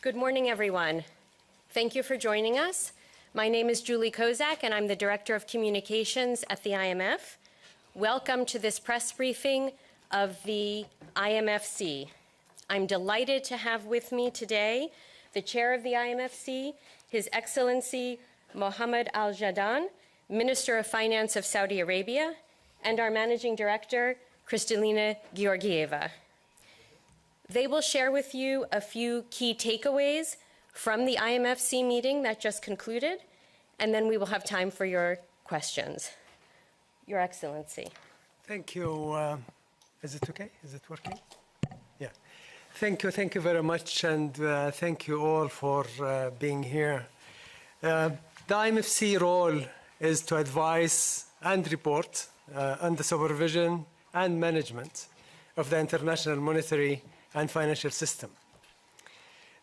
Good morning, everyone. Thank you for joining us. My name is Julie Kozak, and I'm the Director of Communications at the IMF. Welcome to this press briefing of the IMFC. I'm delighted to have with me today the Chair of the IMFC, His Excellency Mohammed Al-Jadaan, Minister of Finance of Saudi Arabia, and our Managing Director, Kristalina Georgieva. They will share with you a few key takeaways from the IMFC meeting that just concluded, and then we will have time for your questions. Your Excellency. Thank you. Is it okay? Is it working? Yeah. Thank you very much, and thank you all for being here. The IMFC role is to advise and report on the supervision and management of the international monetary and financial system.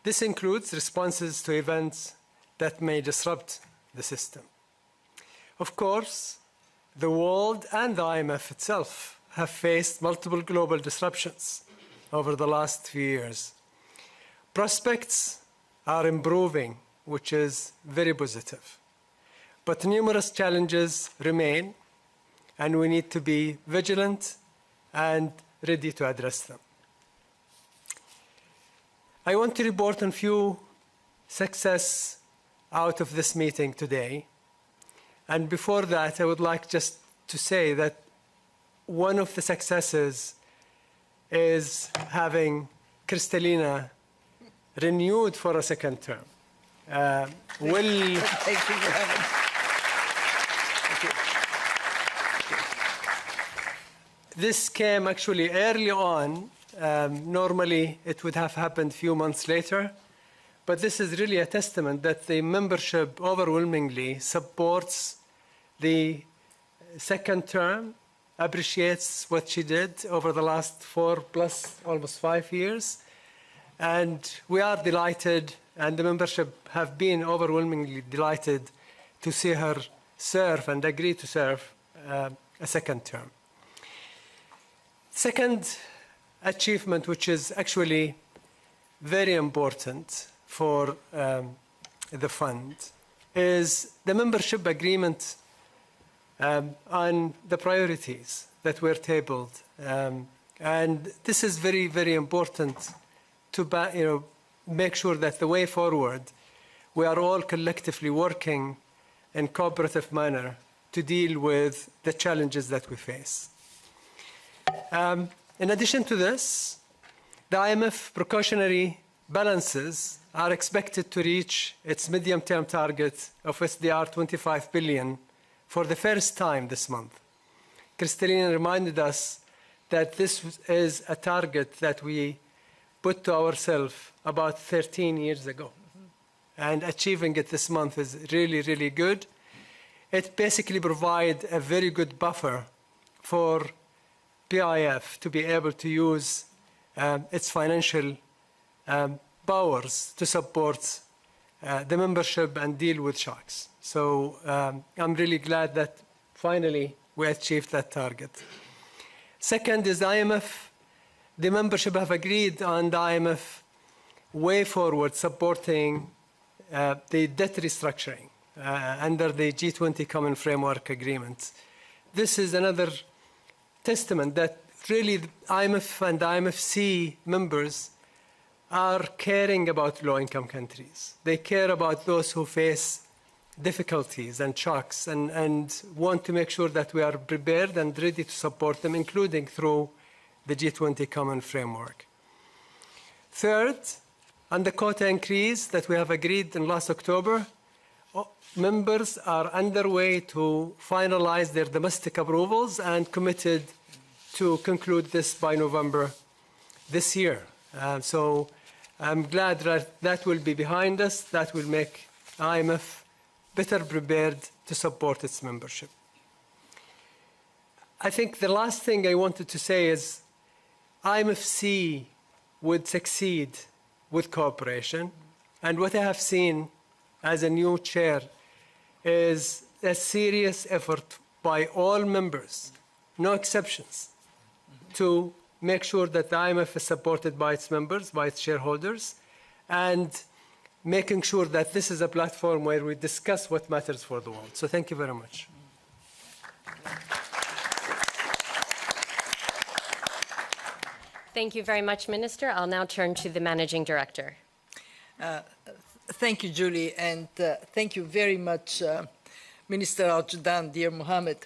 This includes responses to events that may disrupt the system. Of course, the world and the IMF itself have faced multiple global disruptions over the last few years. Prospects are improving, which is very positive. But numerous challenges remain, and we need to be vigilant and ready to address them. I want to report on a few successes out of this meeting today. And before that, I would like just to say that one of the successes is having Kristalina renewed for a second term. Thank you for having me. This came actually early on. Normally, it would have happened a few months later. But this is really a testament that the membership overwhelmingly supports the second term, appreciates what she did over the last 4 plus almost 5 years. And we are delighted, and the membership have been overwhelmingly delighted to see her serve and agree to serve a second term. Second achievement, which is actually very important for the fund, is the membership agreement on the priorities that were tabled. And this is very, very important to make sure that the way forward, we are all collectively working in cooperative manner to deal with the challenges that we face. In addition to this, the IMF precautionary balances are expected to reach its medium-term target of SDR 25 billion for the first time this month. Kristalina reminded us that this is a target that we put to ourselves about 13 years ago. And achieving it this month is really, really good. It basically provides a very good buffer for PIF to be able to use its financial powers to support the membership and deal with shocks. So I'm really glad that finally we achieved that target. Second is IMF. The membership have agreed on the IMF way forward supporting the debt restructuring under the G20 Common Framework Agreement. This is another testament that really the IMF and the IMFC members are caring about low-income countries. They care about those who face difficulties and shocks and want to make sure that we are prepared and ready to support them, including through the G20 Common Framework. Third, on the quota increase that we have agreed in last October, members are underway to finalize their domestic approvals and committed to conclude this by November this year. So I'm glad that that will be behind us. That will make IMF better prepared to support its membership. I think the last thing I wanted to say is IMFC would succeed with cooperation. And what I have seen as a new chair is a serious effort by all members, no exceptions, to make sure that the IMF is supported by its members, by its shareholders, and making sure that this is a platform where we discuss what matters for the world. So thank you very much. Thank you very much, Minister. I'll now turn to the Managing Director. Thank you, Julie, and thank you very much, Minister Al-Judan, dear Mohammed.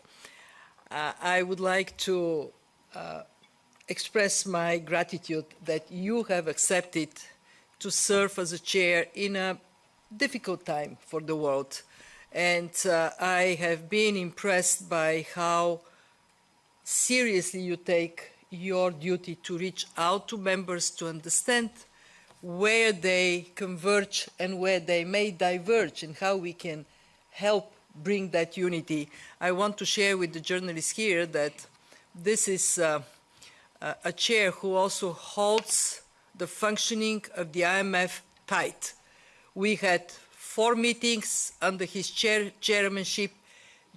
I would like to express my gratitude that you have accepted to serve as a chair in a difficult time for the world. And I have been impressed by how seriously you take your duty to reach out to members to understand where they converge and where they may diverge and how we can help bring that unity. I want to share with the journalists here that this is a chair who also holds the functioning of the IMF tight. We had 4 meetings under his chairmanship.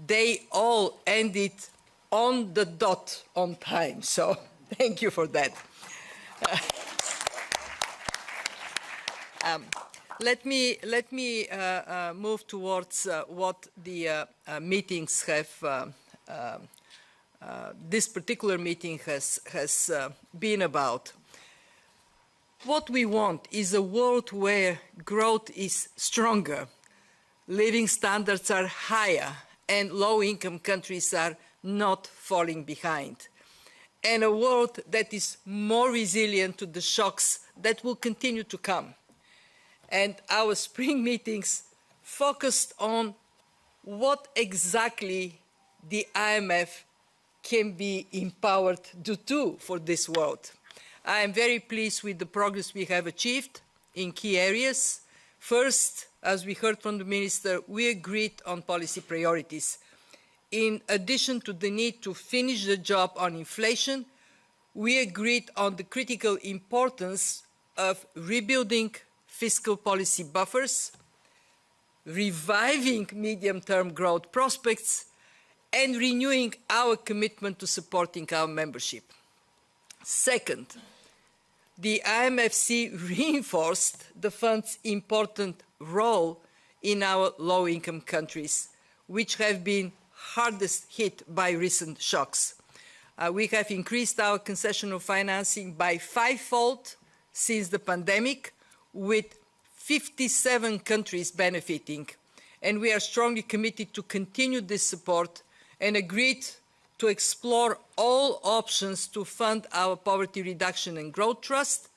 They all ended on the dot on time, so thank you for that. Let me move towards what the meetings have, this particular meeting has been about. What we want is a world where growth is stronger, living standards are higher, and low-income countries are not falling behind, and a world that is more resilient to the shocks that will continue to come. And our spring meetings focused on what exactly the IMF can be empowered to do for this world. I am very pleased with the progress we have achieved in key areas. First, as we heard from the Minister, we agreed on policy priorities. In addition to the need to finish the job on inflation, we agreed on the critical importance of rebuilding fiscal policy buffers, reviving medium-term growth prospects, and renewing our commitment to supporting our membership. Second, the IMFC reinforced the fund's important role in our low-income countries, which have been hardest hit by recent shocks. We have increased our concessional financing by 5-fold since the pandemic, with 57 countries benefiting. And we are strongly committed to continue this support and agreed to explore all options to fund our poverty reduction and growth trust,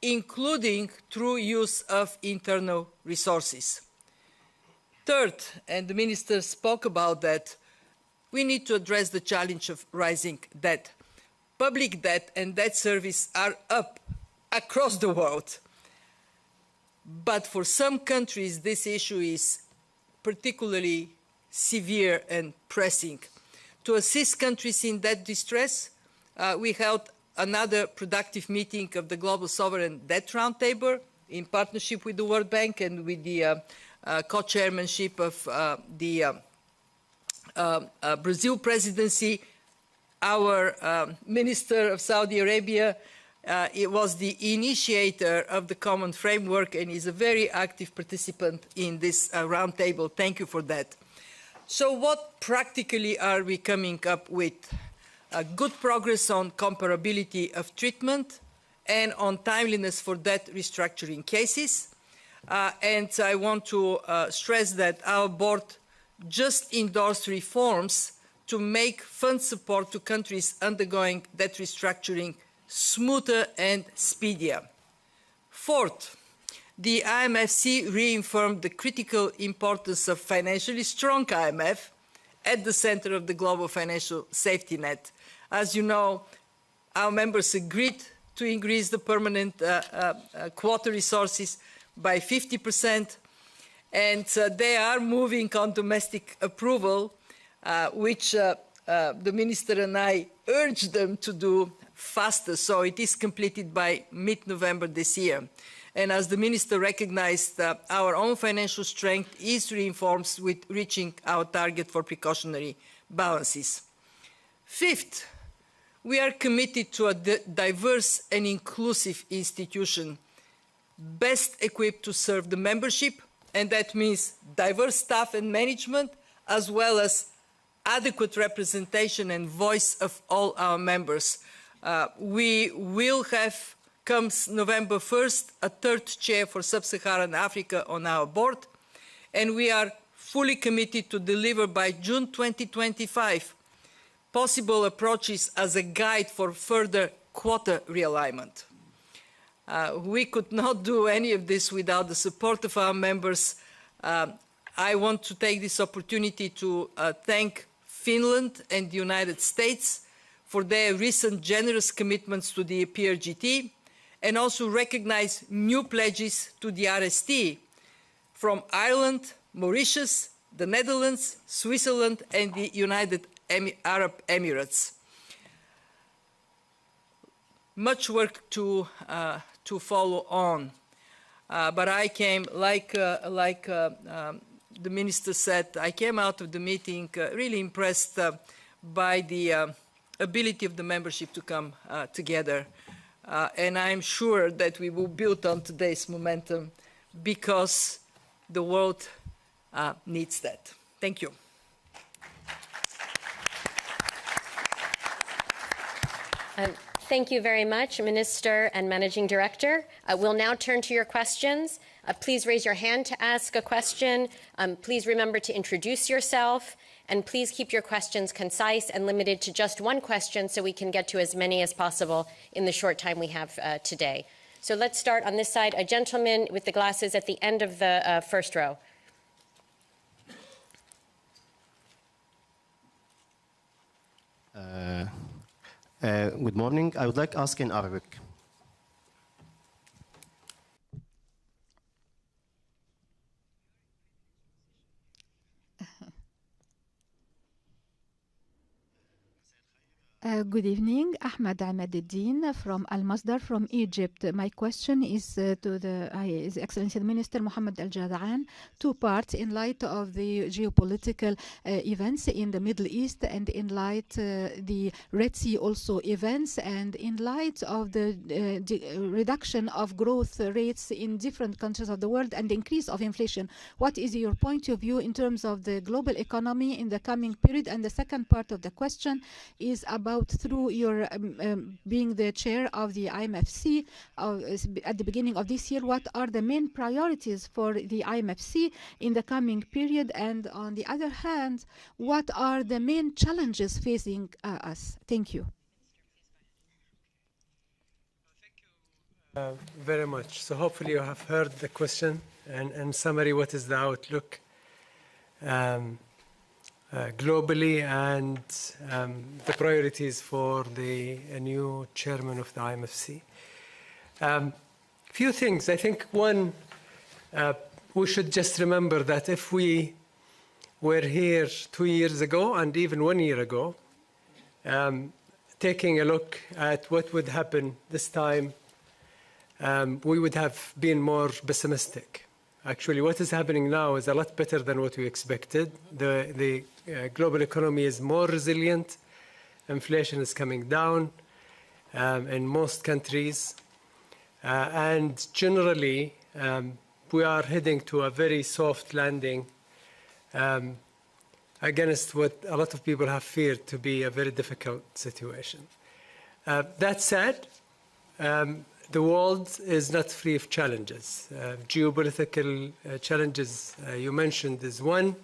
including through use of internal resources. Third, and the Minister spoke about that, we need to address the challenge of rising debt. Public debt and debt service are up across the world. But for some countries, this issue is particularly severe and pressing. To assist countries in that distress, we held another productive meeting of the Global Sovereign Debt Roundtable in partnership with the World Bank and with the co-chairmanship of the Brazil presidency. Our Minister of Saudi Arabia it was the initiator of the common framework and is a very active participant in this roundtable. Thank you for that. So what practically are we coming up with? Good progress on comparability of treatment and on timeliness for debt restructuring cases. And I want to stress that our board just endorsed reforms to make fund support to countries undergoing debt restructuring smoother and speedier. Fourth, the IMFC reaffirmed the critical importance of financially strong IMF at the center of the global financial safety net. As you know, our members agreed to increase the permanent quota resources by 50%, and they are moving on domestic approval, which the Minister and I urged them to do faster, so it is completed by mid-November this year. And as the Minister recognized, our own financial strength is reinforced with reaching our target for precautionary balances. Fifth, we are committed to a diverse and inclusive institution. best equipped to serve the membership, and that means diverse staff and management, as well as adequate representation and voice of all our members. We will have, comes November 1st, a third chair for Sub-Saharan Africa on our board, and we are fully committed to deliver by June 2025 possible approaches as a guide for further quota realignment. We could not do any of this without the support of our members. I want to take this opportunity to thank Finland and the United States for their recent generous commitments to the PRGT, and also recognize new pledges to the RST from Ireland, Mauritius, the Netherlands, Switzerland, and the United Arab Emirates. Much work to follow on, but I came, like the Minister said, I came out of the meeting really impressed by the ability of the membership to come together. And I'm sure that we will build on today's momentum because the world needs that. Thank you. Thank you very much, Minister and Managing Director. We'll now turn to your questions. Please raise your hand to ask a question. Please remember to introduce yourself. And please keep your questions concise and limited to just one question so we can get to as many as possible in the short time we have today. So let's start on this side. A gentleman with the glasses at the end of the first row. Good morning. I would like to ask in Arabic. Good evening, Ahmed Ahmededdin from Al Masdar from Egypt. My question is to His Excellency the Minister Mohammed Al Jadaan. Two parts in light of the geopolitical events in the Middle East, and in light the Red Sea also events, and in light of the reduction of growth rates in different countries of the world and the increase of inflation. What is your point of view in terms of the global economy in the coming period? And the second part of the question is about, through your being the chair of the IMFC at the beginning of this year, what are the main priorities for the IMFC in the coming period? And on the other hand, what are the main challenges facing us? Thank you. Very much. So hopefully you have heard the question, and in summary, what is the outlook globally, and the priorities for the new chairman of the IMFC. Few things. I think one, we should just remember that if we were here 2 years ago and even 1 year ago, taking a look at what would happen this time, we would have been more pessimistic. Actually, what is happening now is a lot better than what we expected. The global economy is more resilient. Inflation is coming down in most countries. And generally, we are heading to a very soft landing against what a lot of people have feared to be a very difficult situation. That said, the world is not free of challenges. Geopolitical challenges you mentioned is one.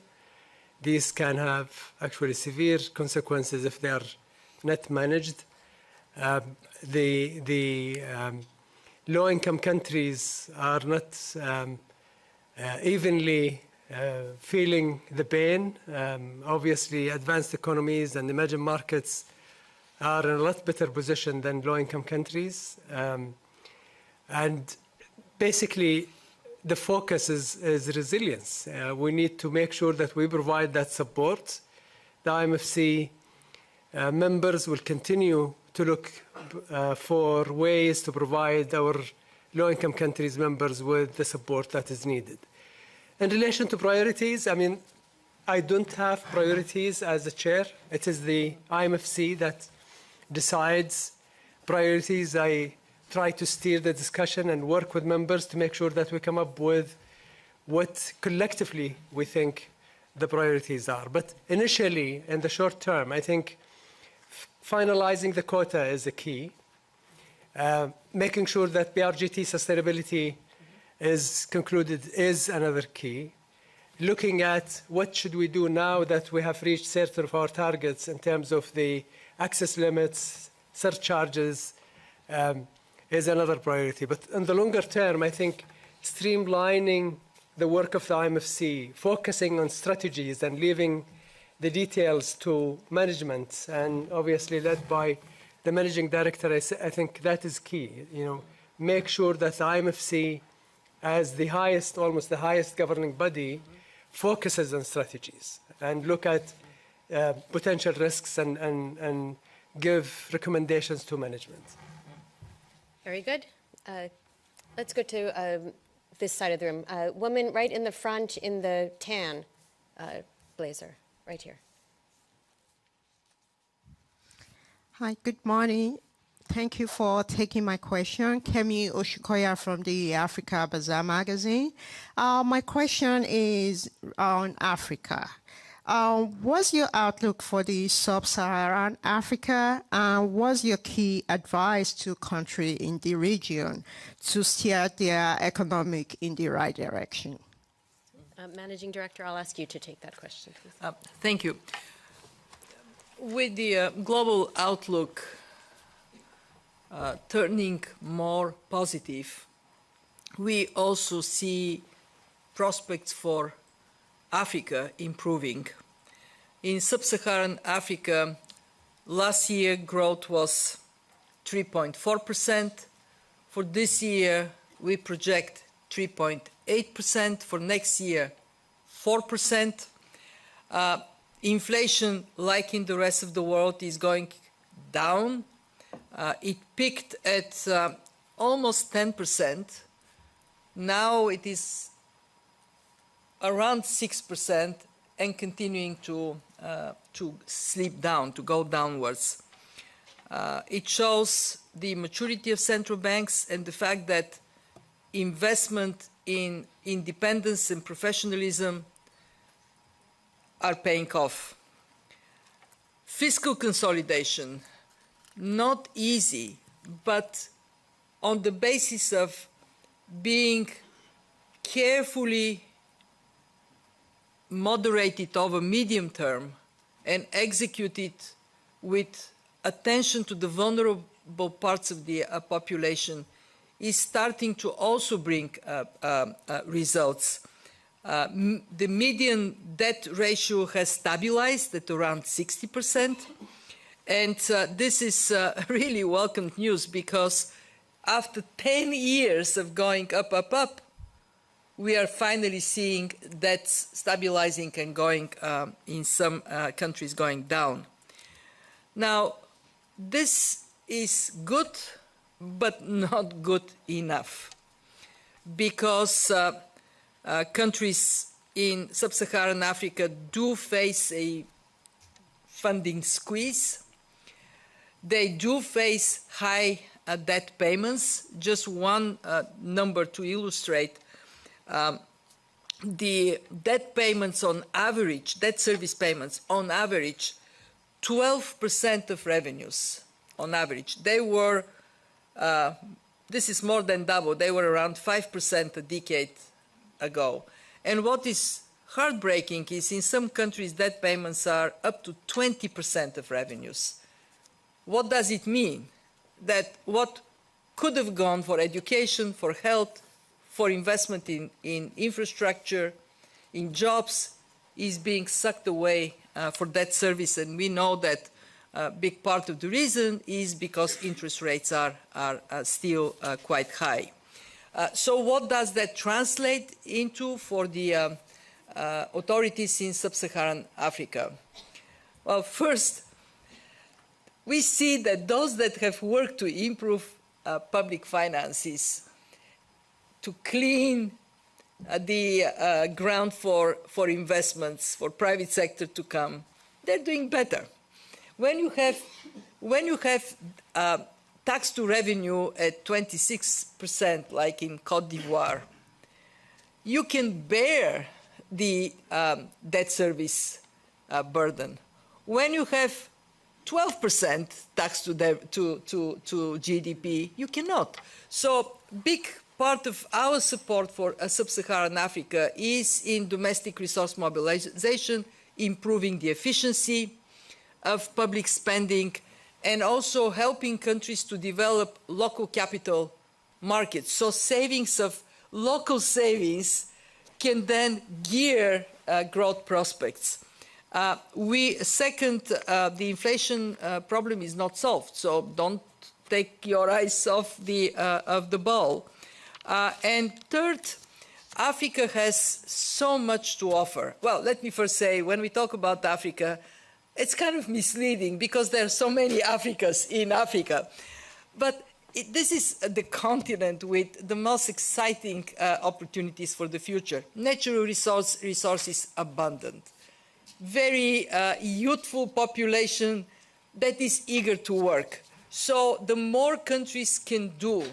These can have actually severe consequences if they are not managed. The low-income countries are not evenly feeling the pain. Obviously, advanced economies and emerging markets are in a lot better position than low-income countries. And basically, the focus is resilience. We need to make sure that we provide that support. The IMFC members will continue to look for ways to provide our low-income countries members with the support that is needed. In relation to priorities, I mean, I don't have priorities as a chair. It is the IMFC that decides priorities. I try to steer the discussion and work with members to make sure that we come up with what collectively we think the priorities are. But initially, in the short term, I think finalizing the quota is the key. Making sure that BRGT sustainability is concluded is another key. Looking at what should we do now that we have reached certain of our targets in terms of the access limits, surcharges, is another priority. But in the longer term, I think streamlining the work of the IMFC, focusing on strategies and leaving the details to management, and obviously led by the managing director, I think that is key. Make sure that the IMFC, as the highest, almost the highest governing body, focuses on strategies and look at potential risks and give recommendations to management. Very good. Let's go to this side of the room. Woman right in the front in the tan blazer, right here. Hi, good morning. Thank you for taking my question. Kemi Oshikoya from the Africa Bazaar magazine. My question is on Africa. What's your outlook for the sub-Saharan Africa, and what's your key advice to countries in the region to steer their economic in the right direction? Managing Director, I'll ask you to take that question, please. Thank you. With the global outlook turning more positive, we also see prospects for Africa improving. In sub-Saharan Africa, last year growth was 3.4%. For this year, we project 3.8%. For next year, 4%. Inflation, like in the rest of the world, is going down. It peaked at almost 10%. Now it is around 6% and continuing to slip down, to go downwards. It shows the maturity of central banks and the fact that investment in independence and professionalism are paying off. Fiscal consolidation, not easy, but on the basis of being carefully moderated over medium term and executed with attention to the vulnerable parts of the population, is starting to also bring results. The median debt ratio has stabilized at around 60%. And this is really welcome news, because after 10 years of going up, we are finally seeing that stabilizing and going, in some countries, going down. Now, this is good, but not good enough, because countries in sub-Saharan Africa do face a funding squeeze. They do face high debt payments. Just one number to illustrate. The debt payments on average, debt service payments on average, 12% of revenues on average. They were, this is more than double, they were around 5% a decade ago. And what is heartbreaking is in some countries debt payments are up to 20% of revenues. What does it mean? That what could have gone for education, for health, for investment in infrastructure, in jobs, is being sucked away for debt service. And we know that a big part of the reason is because interest rates are still quite high. So what does that translate into for the authorities in sub-Saharan Africa? Well, first, we see that those that have worked to improve public finances, to clean the ground for investments, for private sector to come, they're doing better. When you have tax to revenue at 26%, like in Cote d'Ivoire, you can bear the debt service burden. When you have 12% tax to GDP, you cannot. So big part of our support for sub-Saharan Africa is in domestic resource mobilization, improving the efficiency of public spending, and also helping countries to develop local capital markets. So savings of local savings can then gear growth prospects. Second, the inflation problem is not solved, so don't take your eyes off the ball. And third, Africa has so much to offer. Well, let me first say, when we talk about Africa, it's kind of misleading because there are so many Africas in Africa. But this is the continent with the most exciting opportunities for the future. Natural resources abundant. Very youthful population that is eager to work. So the more countries can do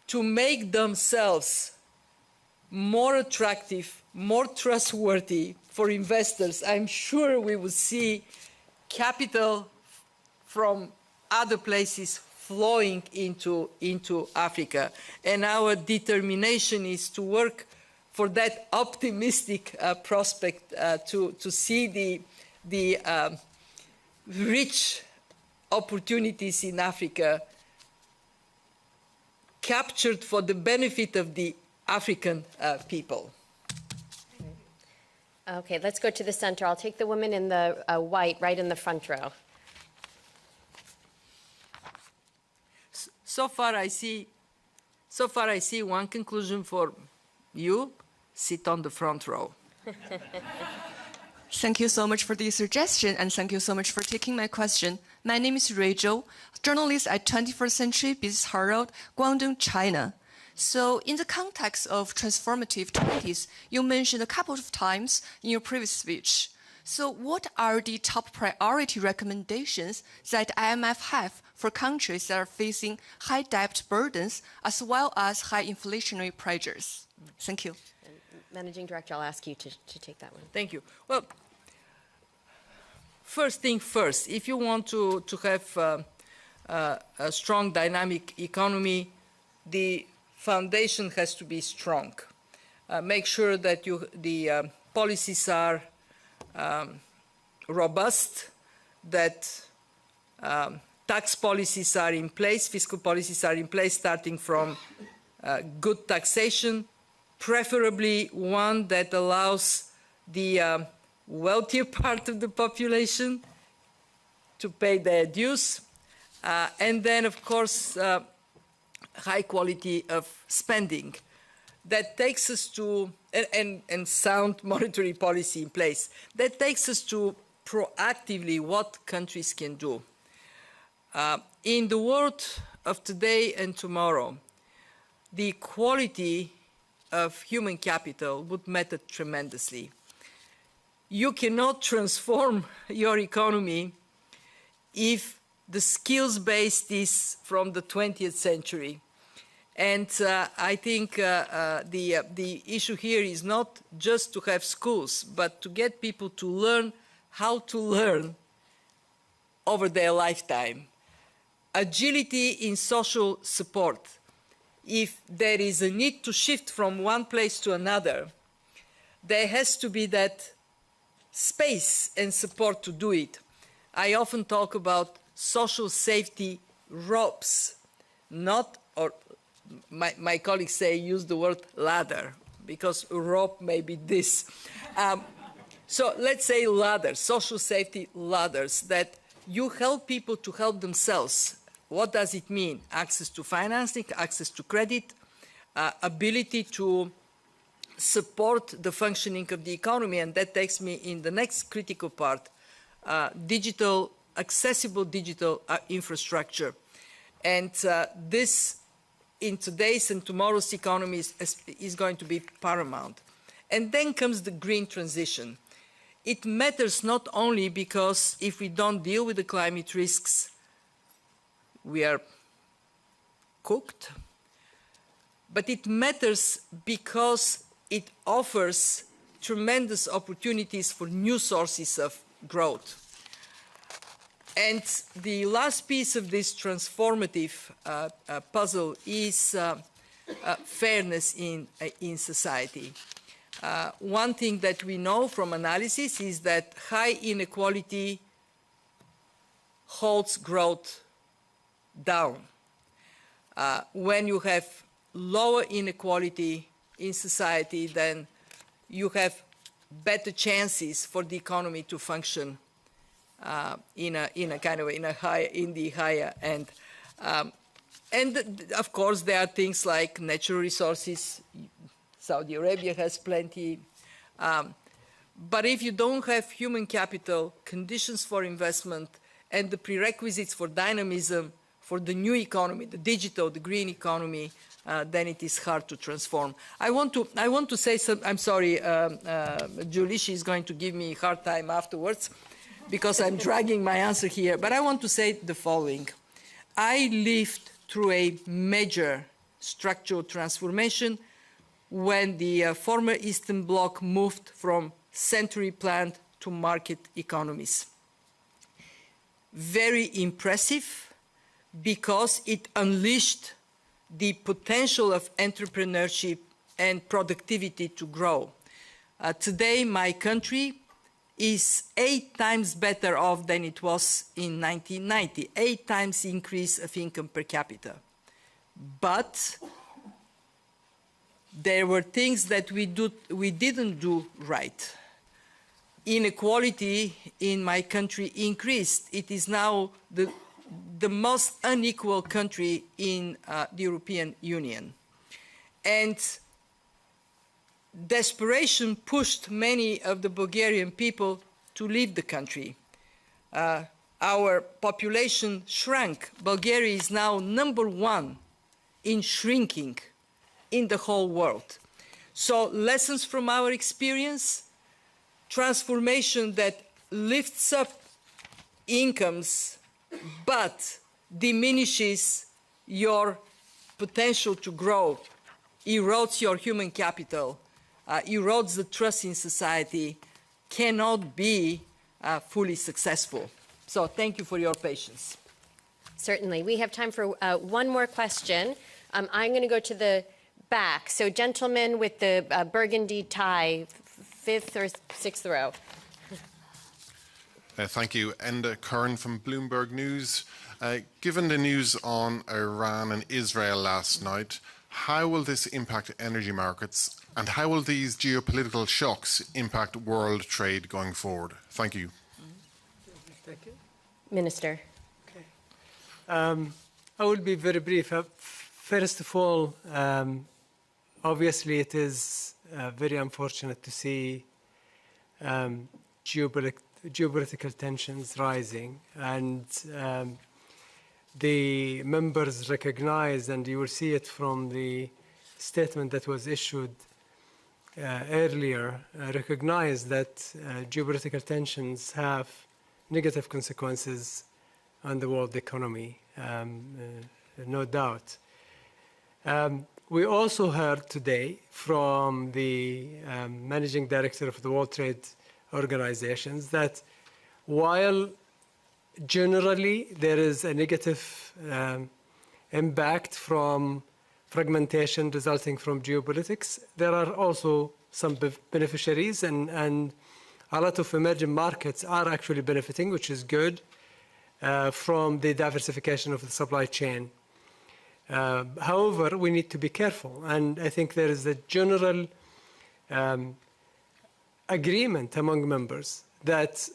to make themselves more attractive, more trustworthy for investors, I'm sure we will see capital from other places flowing into Africa. And our determination is to work for that optimistic prospect, to see the rich opportunities in Africa captured for the benefit of the African people. Okay, let's go to the center. I'll take the woman in the white right in the front row. So far I see one conclusion for you: sit on the front row. Thank you so much for the suggestion, and thank you so much for taking my question. My name is Rachel, journalist at 21st Century Business Herald, Guangdong, China. So in the context of transformative 20s, you mentioned a couple of times in your previous speech. So what are the top priority recommendations that IMF have for countries that are facing high debt burdens as well as high inflationary pressures? Thank you. Managing Director, I'll ask you to take that one. Thank you. Well, first thing first, if you want to have a strong dynamic economy, the foundation has to be strong. Make sure that the policies are robust, that tax policies are in place, fiscal policies are in place, starting from good taxation, preferably one that allows the wealthier part of the population to pay their dues, and then, of course, high quality of spending. That takes us to, and sound monetary policy in place. That takes us to proactively what countries can do. In the world of today and tomorrow, the quality of human capital would matter tremendously. You cannot transform your economy if the skills base is from the 20th century. And I think the issue here is not just to have schools, but to get people to learn how to learn over their lifetime. Agility in social support. If there is a need to shift from one place to another, there has to be that space and support to do it. I often talk about social safety ropes, not, or my colleagues say use the word ladder, because rope may be this. So let's say ladders, social safety ladders, that you help people to help themselves. What does it mean? Access to financing, access to credit, ability to support the functioning of the economy, and that takes me in the next critical part, accessible digital infrastructure. And this, in today's and tomorrow's economies, is going to be paramount. And then comes the green transition. It matters not only because if we don't deal with the climate risks, we are cooked. But it matters because it offers tremendous opportunities for new sources of growth. And the last piece of this transformative puzzle is fairness in society. One thing that we know from analysis is that high inequality holds growth down. When you have lower inequality in society, then you have better chances for the economy to function in the higher end. And of course, there are things like natural resources. Saudi Arabia has plenty. But if you don't have human capital, conditions for investment, and the prerequisites for dynamism for the new economy, the digital, the green economy, then it is hard to transform. I want to say something. I'm sorry, Julie, she's going to give me a hard time afterwards because I'm dragging my answer here. But I want to say the following. I lived through a major structural transformation when the former Eastern Bloc moved from century planned to market economies. Very impressive because it unleashed the potential of entrepreneurship and productivity to grow. Today, my country is 8 times better off than it was in 1990, 8 times increase of income per capita. But there were things that we didn't do right. Inequality in my country increased. It is now the most unequal country in the European Union. And desperation pushed many of the Bulgarian people to leave the country. Our population shrank. Bulgaria is now #1 in shrinking in the whole world. So lessons from our experience, transformation that lifts up incomes but diminishes your potential to grow, erodes your human capital, erodes the trust in society, cannot be fully successful. So thank you for your patience. Certainly. We have time for one more question. I'm going to go to the back. So gentleman with the burgundy tie, 5th or 6th row. Thank you. Enda Curran from Bloomberg News. Given the news on Iran and Israel last night, how will this impact energy markets and how will these geopolitical shocks impact world trade going forward? Thank you. Minister. Okay. I will be very brief. First of all, obviously it is very unfortunate to see geopolitical tensions rising, and the members recognize, and you will see it from the statement that was issued earlier, recognize that geopolitical tensions have negative consequences on the world economy, no doubt. We also heard today from the managing director of the World Trade Organizations that while generally there is a negative impact from fragmentation resulting from geopolitics, there are also some beneficiaries, and a lot of emerging markets are actually benefiting, which is good, from the diversification of the supply chain. However, we need to be careful, and I think there is a general agreement among members that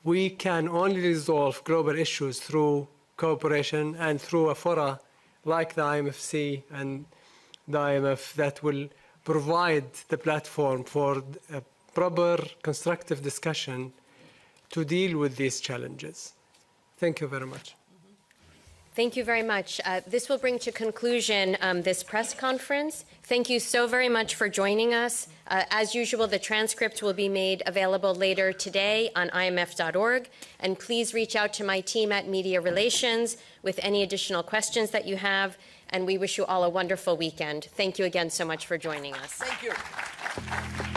we can only resolve global issues through cooperation and through a fora like the IMFC and the IMF that will provide the platform for a proper, constructive discussion to deal with these challenges. Thank you very much. Thank you very much. This will bring to conclusion this press conference. Thank you so very much for joining us. As usual, the transcript will be made available later today on imf.org. And please reach out to my team at Media Relations with any additional questions that you have. And we wish you all a wonderful weekend. Thank you again so much for joining us. Thank you.